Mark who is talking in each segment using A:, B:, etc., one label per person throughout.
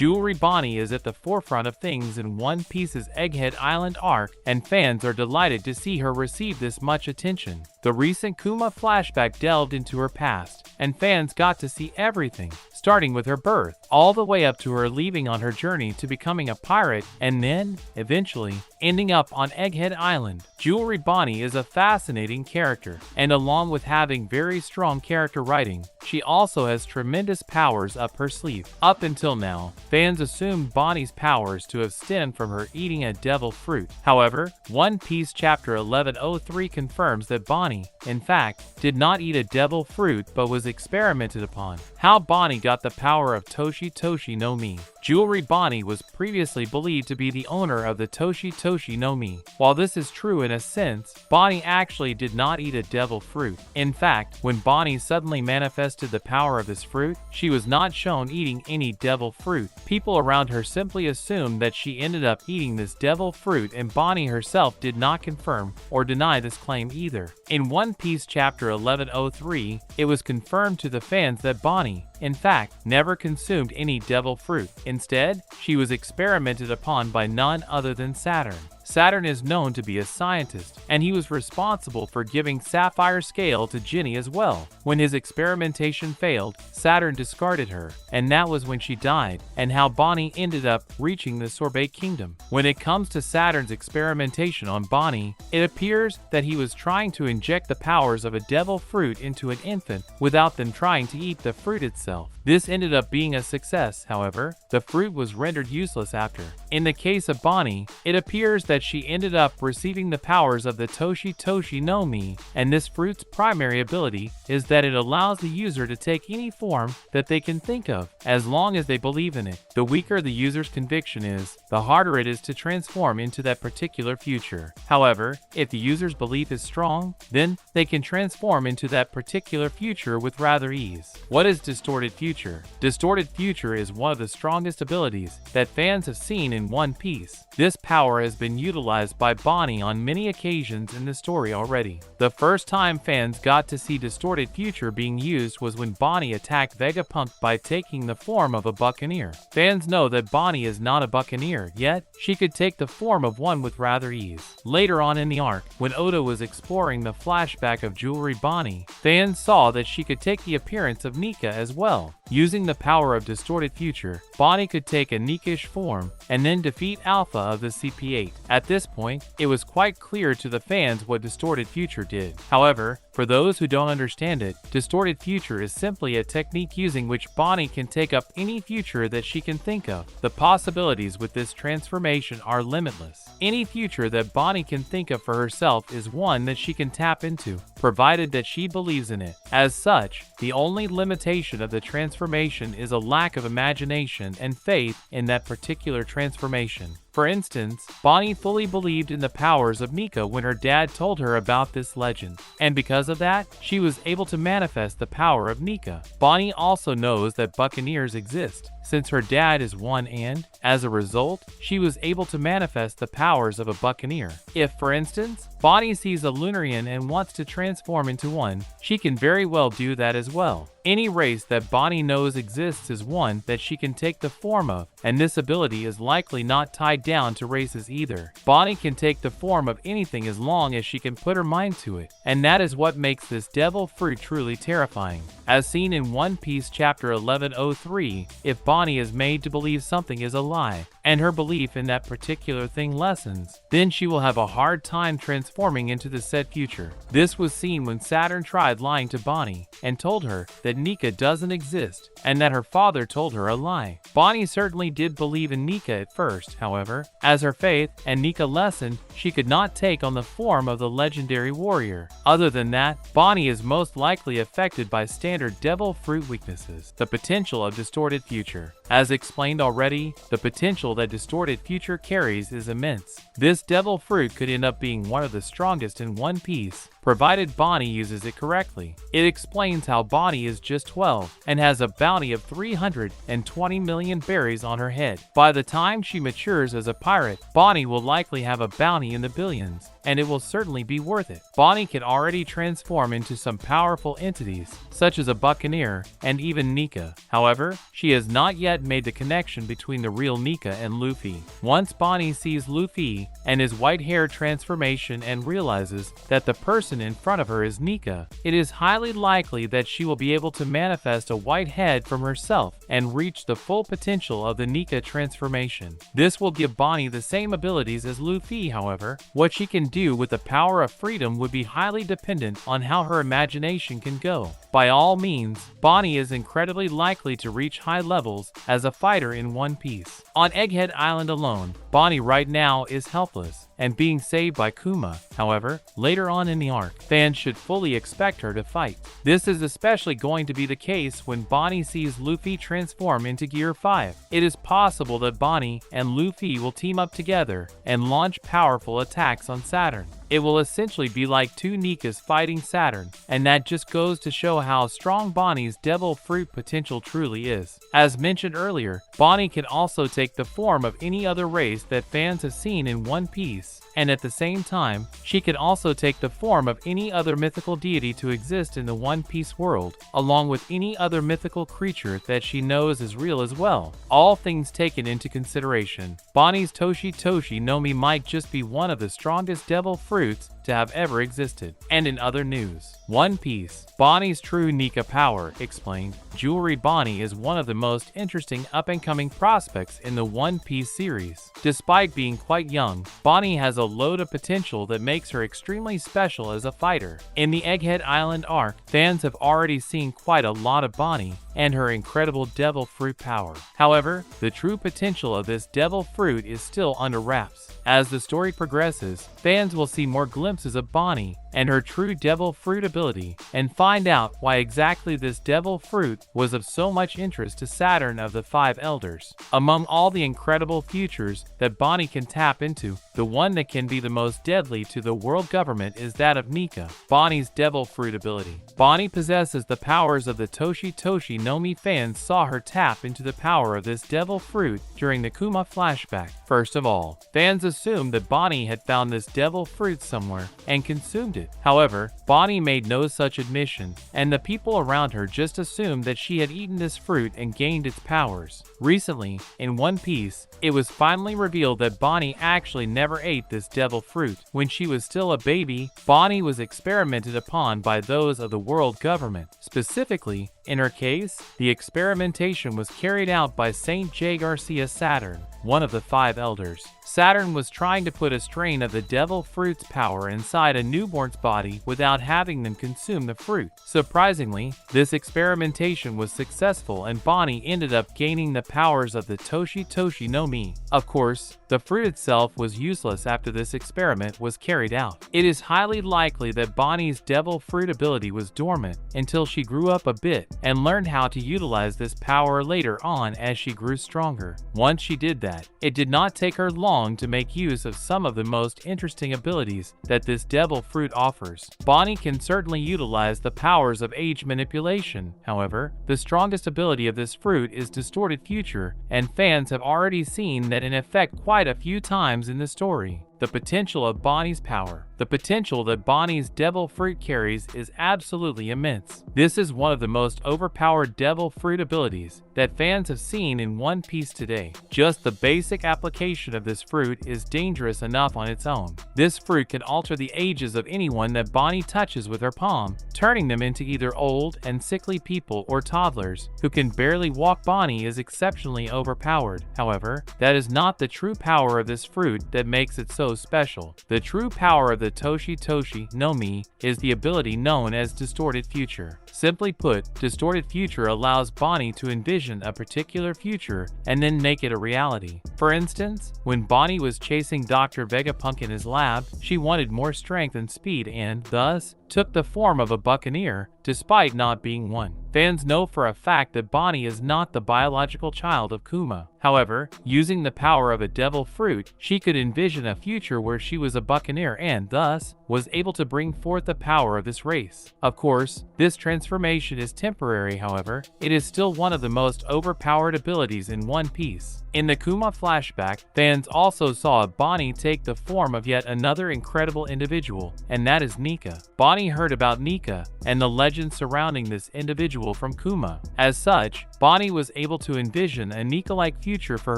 A: Jewelry Bonney is at the forefront of things in One Piece's Egghead Island arc, and fans are delighted to see her receive this much attention. The recent Kuma flashback delved into her past, and fans got to see everything, starting with her birth, all the way up to her leaving on her journey to becoming a pirate, and then, eventually, ending up on Egghead Island. Jewelry Bonney is a fascinating character, and along with having very strong character writing, she also has tremendous powers up her sleeve. Up until now, fans assumed Bonney's powers to have stemmed from her eating a devil fruit. However, One Piece Chapter 1103 confirms that Bonney, in fact, did not eat a devil fruit but was experimented upon. How Bonney got the power of Toshi Toshi no Mi. Jewelry Bonney was previously believed to be the owner of the Toshi Toshi no Mi. While this is true in a sense, Bonney actually did not eat a devil fruit. In fact, when Bonney suddenly manifested the power of this fruit, she was not shown eating any devil fruit. People around her simply assumed that she ended up eating this devil fruit, and Bonney herself did not confirm or deny this claim either. In One Piece Chapter 1103, it was confirmed to the fans that Bonney, in fact, never consumed any devil fruit. Instead, she was experimented upon by none other than Saturn. Saturn is known to be a scientist, and he was responsible for giving Sapphire Scale to Ginny as well. When his experimentation failed, Saturn discarded her, and that was when she died, and how Bonney ended up reaching the Sorbet Kingdom. When it comes to Saturn's experimentation on Bonney, it appears that he was trying to inject the powers of a devil fruit into an infant without them trying to eat the fruit itself. This ended up being a success, however. The fruit was rendered useless after. In the case of Bonney, it appears that she ended up receiving the powers of the Toshi Toshi no Mi, and this fruit's primary ability is that it allows the user to take any form that they can think of, as long as they believe in it. The weaker the user's conviction is, the harder it is to transform into that particular future. However, if the user's belief is strong, then they can transform into that particular future with rather ease. What is Distorted Future? Distorted Future is one of the strongest abilities that fans have seen in One Piece. This power has been utilized by Bonney on many occasions in the story already. The first time fans got to see Distorted Future being used was when Bonney attacked Vegapunk by taking the form of a buccaneer. Fans know that Bonney is not a buccaneer, yet she could take the form of one with rather ease. Later on in the arc, when Oda was exploring the flashback of Jewelry Bonney, fans saw that she could take the appearance of Nika as well. Using the power of Distorted Future, Bonney could take a Nikish form and then defeat Alpha of the CP8. At this point, it was quite clear to the fans what Distorted Future did. However, for those who don't understand it, Distorted Future is simply a technique using which Bonney can take up any future that she can think of. The possibilities with this transformation are limitless. Any future that Bonney can think of for herself is one that she can tap into, provided that she believes in it. As such, the only limitation of the transformation is a lack of imagination and faith in that particular transformation. For instance, Bonney fully believed in the powers of Nika when her dad told her about this legend, and because of that, she was able to manifest the power of Nika. Bonney also knows that buccaneers exist, since her dad is one, and, as a result, she was able to manifest the powers of a buccaneer. If, for instance, Bonney sees a Lunarian and wants to transform into one, she can very well do that as well. Any race that Bonney knows exists is one that she can take the form of, and this ability is likely not tied down to races either. Bonney can take the form of anything as long as she can put her mind to it, and that is what makes this devil fruit truly terrifying. As seen in One Piece Chapter 1103, if Bonney is made to believe something is a lie, and her belief in that particular thing lessens, then she will have a hard time transforming into the said future. This was seen when Saturn tried lying to Bonney and told her that Nika doesn't exist and that her father told her a lie. Bonney certainly did believe in Nika at first, however. As her faith and Nika lessened, she could not take on the form of the legendary warrior. Other than that, Bonney is most likely affected by standard devil fruit weaknesses. The potential of Distorted Future. As explained already, the potential that Distorted Future carries is immense. This devil fruit could end up being one of the strongest in One Piece, provided Bonney uses it correctly. It explains how Bonney is just 12 and has a bounty of 320 million berries on her head. By the time she matures as a pirate, Bonney will likely have a bounty in the billions, and it will certainly be worth it. Bonney can already transform into some powerful entities, such as a buccaneer and even Nika. However, she has not yet made the connection between the real Nika and Luffy. Once Bonney sees Luffy and his white hair transformation and realizes that the person in front of her is Nika, it is highly likely that she will be able to manifest a white head from herself and reach the full potential of the Nika transformation. This will give Bonney the same abilities as Luffy. However, what she can do with the power of freedom would be highly dependent on how her imagination can go. By all means, Bonney is incredibly likely to reach high levels as a fighter in One Piece. On Egghead Island alone, Bonney right now is helpless and being saved by Kuma. However, later on in the arc, fans should fully expect her to fight. This is especially going to be the case when Bonney sees Luffy transform into Gear 5. It is possible that Bonney and Luffy will team up together and launch powerful attacks on Saturn. It will essentially be like two Nikas fighting Saturn, and that just goes to show how strong Bonney's devil fruit potential truly is. As mentioned earlier, Bonney can also take the form of any other race that fans have seen in One Piece, and at the same time, she can also take the form of any other mythical deity to exist in the One Piece world, along with any other mythical creature that she knows is real as well. All things taken into consideration, Bonney's Toshi no Mi might just be one of the strongest devil fruits to have ever existed. And in other news, One Piece, Bonney's true Nika power explained. Jewelry Bonney is one of the most interesting up-and-coming prospects in the One Piece series. Despite being quite young, Bonney has a load of potential that makes her extremely special as a fighter. In the Egghead Island arc, fans have already seen quite a lot of Bonney and her incredible devil fruit power. However, the true potential of this devil fruit is still under wraps. As the story progresses, fans will see more glimpses of Bonney and her true devil fruit ability, and find out why exactly this devil fruit was of so much interest to Saturn of the Five Elders. Among all the incredible futures that Bonney can tap into, the one that can be the most deadly to the world government is that of Nika, Bonney's devil fruit ability. Bonney possesses the powers of the Toshi no Mi. Fans saw her tap into the power of this devil fruit during the Kuma flashback. First of all, fans assumed that Bonney had found this devil fruit somewhere and consumed it. However, Bonney made no such admission, and the people around her just assumed that she had eaten this fruit and gained its powers. Recently, in One Piece, it was finally revealed that Bonney actually never ate this devil fruit. When she was still a baby, Bonney was experimented upon by those of the world government. Specifically, in her case, the experimentation was carried out by Saint J. Garcia Saturn, one of the Five Elders. Saturn was trying to put a strain of the devil fruit's power inside a newborn's body without having them consume the fruit. Surprisingly, this experimentation was successful and Bonney ended up gaining the powers of the Toshi no Mi. Of course, the fruit itself was useless after this experiment was carried out. It is highly likely that Bonney's devil fruit ability was dormant until she grew up a bit and learned how to utilize this power later on as she grew stronger. Once she did that, it did not take her long to make use of some of the most interesting abilities that this devil fruit offers. Bonney can certainly utilize the powers of age manipulation. However, the strongest ability of this fruit is distorted future, and fans have already seen that in effect quite a few times in the story. The potential of Bonney's power. The potential that Bonney's devil fruit carries is absolutely immense. This is one of the most overpowered devil fruit abilities that fans have seen in One Piece today. Just the basic application of this fruit is dangerous enough on its own. This fruit can alter the ages of anyone that Bonney touches with her palm, turning them into either old and sickly people or toddlers who can barely walk. Bonney is exceptionally overpowered. However, that is not the true power of this fruit that makes it so special. The true power of the Toshi no Mi is the ability known as distorted future. Simply put, distorted future allows Bonney to envision a particular future and then make it a reality. For instance, when Bonney was chasing Dr. Vegapunk in his lab, she wanted more strength and speed and, thus, took the form of a buccaneer, despite not being one. Fans know for a fact that Bonney is not the biological child of Kuma. However, using the power of a devil fruit, she could envision a future where she was a buccaneer and, thus, was able to bring forth the power of this race. Of course, this transformation is temporary, however, it is still one of the most overpowered abilities in One Piece. In the Kuma flashback, fans also saw Bonney take the form of yet another incredible individual, and that is Nika. Bonney heard about Nika and the legend surrounding this individual from Kuma. As such, Bonney was able to envision a Nika-like future for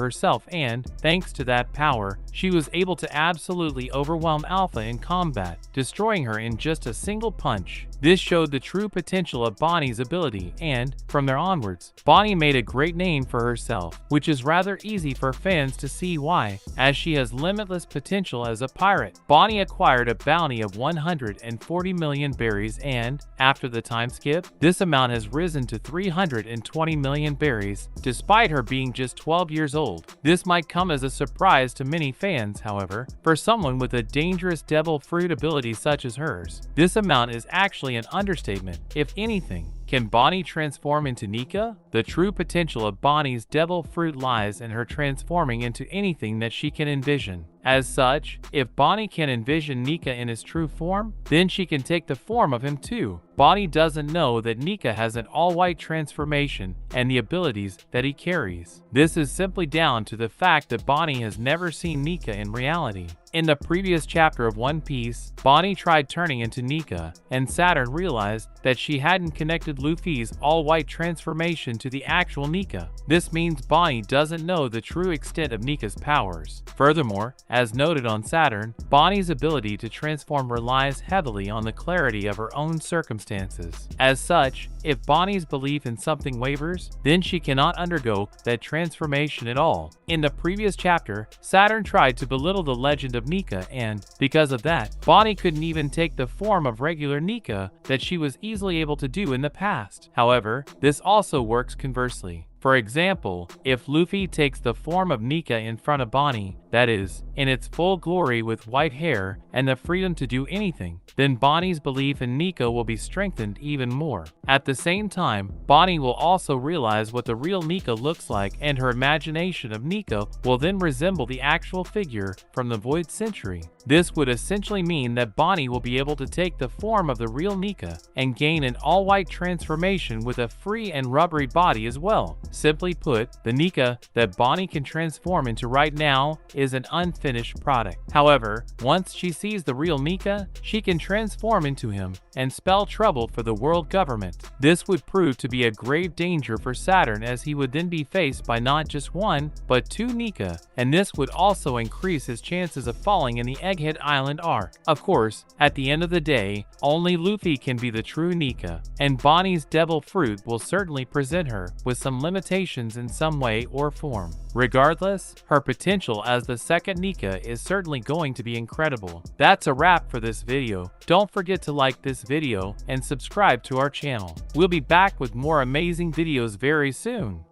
A: herself and, thanks to that power, she was able to absolutely overwhelm Alpha in combat, destroying her in just a single punch. This showed the true potential of Bonney's ability and, from there onwards, Bonney made a great name for herself, which is rather easy for fans to see why, as she has limitless potential as a pirate. Bonney acquired a bounty of 140 million berries and, after the time skip, this amount has risen to 320 million berries, despite her being just 12 years old. This might come as a surprise to many fans, however, for someone with a dangerous devil fruit ability such as hers. This amount is actually an understatement, if anything. Can Bonney transform into Nika? The true potential of Bonney's devil fruit lies in her transforming into anything that she can envision. As such, if Bonney can envision Nika in his true form, then she can take the form of him too. Bonney doesn't know that Nika has an all-white transformation and the abilities that he carries. This is simply down to the fact that Bonney has never seen Nika in reality. In the previous chapter of One Piece, Bonney tried turning into Nika, and Saturn realized that she hadn't connected Luffy's all-white transformation to the actual Nika. This means Bonney doesn't know the true extent of Nika's powers. Furthermore, as noted on Saturn, Bonney's ability to transform relies heavily on the clarity of her own circumstances. As such, if Bonney's belief in something wavers, then she cannot undergo that transformation at all. In the previous chapter, Saturn tried to belittle the legend of Nika and, because of that, Bonney couldn't even take the form of regular Nika that she was easily able to do in the past. However, this also works conversely. For example, if Luffy takes the form of Nika in front of Bonney, that is, in its full glory with white hair and the freedom to do anything, then Bonney's belief in Nika will be strengthened even more. At the same time, Bonney will also realize what the real Nika looks like, and her imagination of Nika will then resemble the actual figure from the Void Century. This would essentially mean that Bonney will be able to take the form of the real Nika and gain an all-white transformation with a free and rubbery body as well. Simply put, the Nika that Bonney can transform into right now is an unfinished product. However, once she sees the real Nika, she can transform into him and spell trouble for the world government. This would prove to be a grave danger for Saturn, as he would then be faced by not just one, but two Nika, and this would also increase his chances of falling in the Egghead Island arc. Of course, at the end of the day, only Luffy can be the true Nika, and Bonney's devil fruit will certainly present her with some limitations in some way or form. Regardless, her potential as the second Nika is certainly going to be incredible. That's a wrap for this video. Don't forget to like this video and subscribe to our channel. We'll be back with more amazing videos very soon.